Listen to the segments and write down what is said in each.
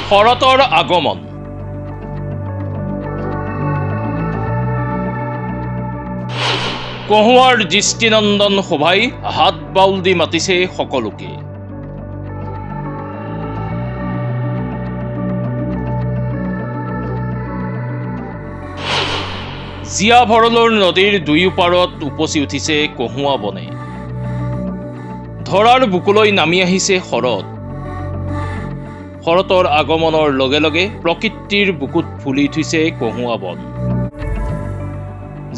শৰতৰ আগমন। কহুৱাৰ দৃষ্টিনন্দন শোভাই হাত বাউল দি মাতিছে সকলোকে। জীয়া ভৰলৰ নদীৰ দুয়োপাৰত উপচি উঠিছে কহুৱা বনে। ধৰাৰ বুকুলৈ নামি আহিছে শৰৎ। শৰতৰ আগমনৰ লগে লগে প্ৰকৃতিৰ বুকুত ফুলি উঠিছে কহুৱা বন।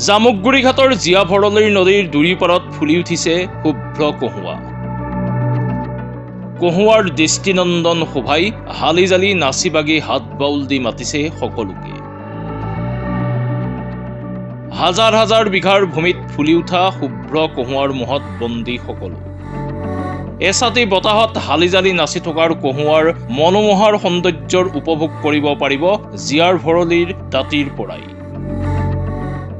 জামুকগুৰি ঘাটৰ জীয়া ভৰলী নদীৰ দুয়োপাৰত ফুলি উঠিছে শুভ্ৰ কহুৱা। কহুৱাৰ দৃষ্টিনন্দন শোভাই হালি জালি নাচি বাগি হাত বাউল দি মাতিছে সকলোকে। হাজাৰ হাজাৰ বিঘাৰ ভূমিত ফুলি উঠা শুভ্ৰ কহুৱাৰ মোহত বন্দী সকলো। এছাতি বতাহত হালি জালি নাচি থকাৰ কহুৱাৰ মনোমোহাৰ সৌন্দৰ্যৰ উপভোগ কৰিব পাৰিব জীয়াৰ ভৰলীৰ দাঁতিৰ পৰাই।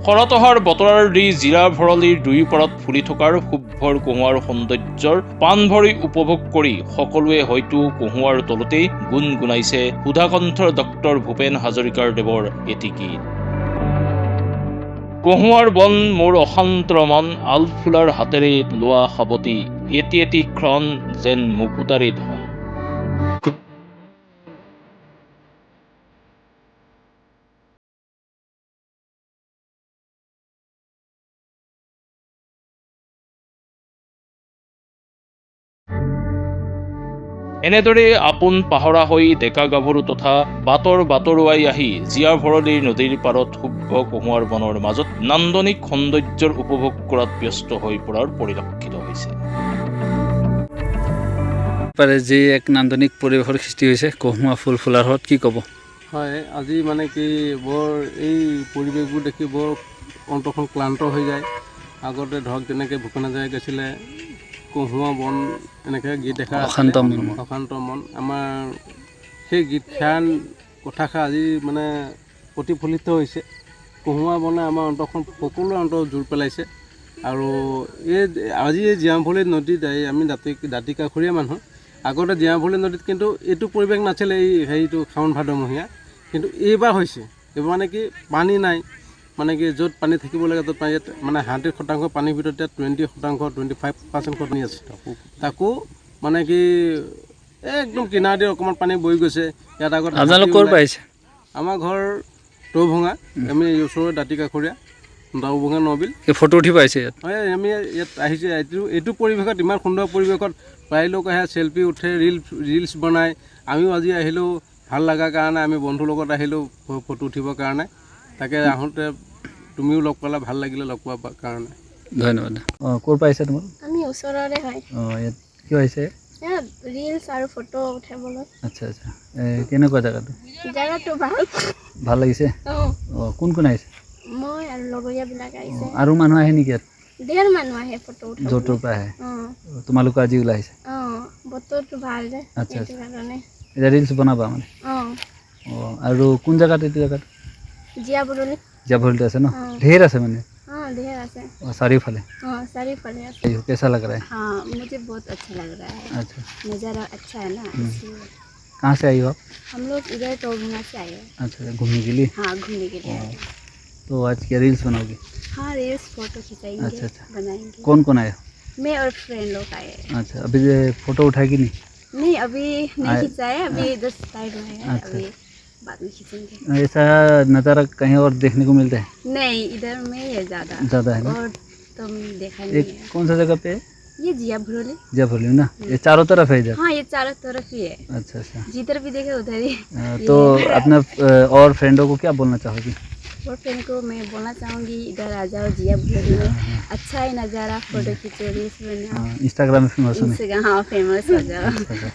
শৰতহাৰ বতৰৰ দি জীয়া ভৰলীৰ দুয়োপাৰত ফুলি থকাৰ শুভ্ৰ কহুৱাৰ সৌন্দৰ্যৰ পাণ ভৰি উপভোগ কৰি সকলোৱে হয়তো কহুৱাৰ তলতেই গুণগুণাইছে সুধাকণ্ঠৰ ডক্টৰ ভূপেন হাজৰিকাৰ দেৱৰ এটি গীত। কহুৱাৰ বন মোৰ অশান্ত মন, আলফুলাৰ হাতেৰে লোৱা সাৱটি, এটি এটি ক্ষণ যেন মুকুতাৰে ধন। এনেদৰে আপোন পাহৰা হৈ ডেকা গাভৰু তথা বাটৰ বাটৰুৱাই আহি জীয়া ভৰলীৰ নদীৰ পাৰত শুভ্ৰ কহুৱাৰ বনৰ মাজত নান্দনিক সৌন্দৰ্যৰ উপভোগ কৰাত ব্যস্ত হৈ পৰাৰ পৰিলক্ষিত হৈছে। যি এক নান্দনিক পৰিৱেশৰ সৃষ্টি হৈছে কহুৱা ফুল ফুলাৰ হত কি ক'ব? হয়, আজি মানে কি বৰ এই পৰিৱেশবোৰ দেখি বৰ অন্তৰখন ক্লান্ত হৈ যায়। আগতে ধৰক যেনেকৈ ভূপেন হাজৰিকাই কৈছিলে কহুৱা বন এনেকৈ গীত দেখা অশান্ত মন, আমাৰ সেই গীতখান কথাষাৰ আজি মানে প্ৰতিফলিত হৈছে। কহুৱা বনে আমাৰ অন্তৰখন সকলোৰে অন্তৰ জোৰ পেলাইছে। আৰু আজি এই জীয়াভৰলী নদীত আমি দাঁতিকাষৰীয়া মানুহ। আগতে জীয়াভৰলী নদীত কিন্তু এইটো পৰিৱেশ নাছিলে, এই হেৰিটো শাওণ ভাদমহীয়া, কিন্তু এইবাৰ হৈছে। এইবাৰ মানে কি পানী নাই, মানে কি য'ত পানী থাকিব লাগে ত'ত পানী, মানে 100% পানীৰ ভিতৰত 20%, 25% পানী আছে। তাকো মানে কি একদম কিনাৰ দি অকণমান পানী বৈ গৈছে। ইয়াত আগত আপোনালোক ক'ৰ পাইছে? আমাৰ ঘৰ টৌভঙা, আমি ওচৰৰ দাঁতিকাষৰীয়া টৌভঙা নবিল। এই ফটো উঠি পাইছে ইয়াত? হয়, আমি ইয়াত আহিছোঁ। এইটো পৰিৱেশত, ইমান সুন্দৰ পৰিৱেশত প্ৰায় লোক আহে, চেলফি উঠে, ৰিলছ বনায়। আমিও আজি আহিলোঁ ভাল লগাৰ কাৰণে, আমি বন্ধুৰ লগত আহিলোঁ ফটো উঠিবৰ কাৰণে। তাকে আহোঁতে তুমিও লগ পালা, ভাল লাগিলে লগ পোৱাৰ কাৰণে। ধন্যবাদ। ক'ৰ পাইছে তোমাক? আমি ওচৰৰে হয়। ইয়াত কিয় আহিছে? ৰিলছ আৰু ফটো উঠাবলৈ। আচ্ছা আচ্ছা, কেনেকুৱা জেগাটো? জেগাটো ভাল লাগিছে? কোন কোন আহিছে? মই আৰু লগৰীয়াবিলাক আহিছে। আৰু মানুহ আহে নেকি ইয়াত? ধেৰ মানুহ আহে ফটো উঠাবলৈ। য'ৰ ত'ৰ পৰা আহে? তোমালোকৰ আজি ওলাইছে? বতৰটো ভাল যে, আচ্ছা সেইটো কাৰণে। এতিয়া ৰিলছ বনাবা মানে? আৰু কোন জেগাত? এইটো জেগাত জীয়া ভৰলী। জীয়া ভৰলীত আছে ন? ঢেৰ আছে মানে? ढेर আছে। चारियोफाले? चारियोफाले আছে। कैसा लग रहा है? हाँ, मुझे बहुत अच्छा लग रहा है। अच्छा, नज़ारा अच्छा है ना, इसलिए। कहाँ से आई हो आप? हम लोग इधर टोभंगा से आए हैं। अच्छा, घूमने के लिए? हाँ, घूमने के लिए आए हैं। तो आज क्या रील्स बनाओगे? हाँ, रील्स फोटो खिंचाएंगे। अच्छा, बनाएंगे। कौन कौन आया? मैं और फ्रेंड लोग आए हैं। अच्छा, अभी फोटो उठाएगी नहीं? नहीं, अभी नहीं खिंचाए, अभी इधर साइड में है। अच्छा। अभी बाद में खींचेंगे। ऐसा नज़ारा कहीं और देखने को मिलता है? नहीं, इधर में है ज़्यादा है ना? और तुम देखा नहीं है। कौन सा जगह पे है? ये जिया भरली। जिया भरली ना? ये चारों तरफ है इधर? हाँ, ये चारों तरफ ही है। अच्छा अच्छा, जिधर भी देखे उधर ही। तो अपने और फ्रेंडों को क्या बोलना चाहोगी? और फ्रेंड को मैं बोलना चाहूँगी इधर आ जाओ जिया भरली में, अच्छा है नज़ारा, फोटो खींचो, रील्स बनाओ, इंस्टाग्राम में फेमस हो? हाँ, फेमस हो जाओ। अच्छा।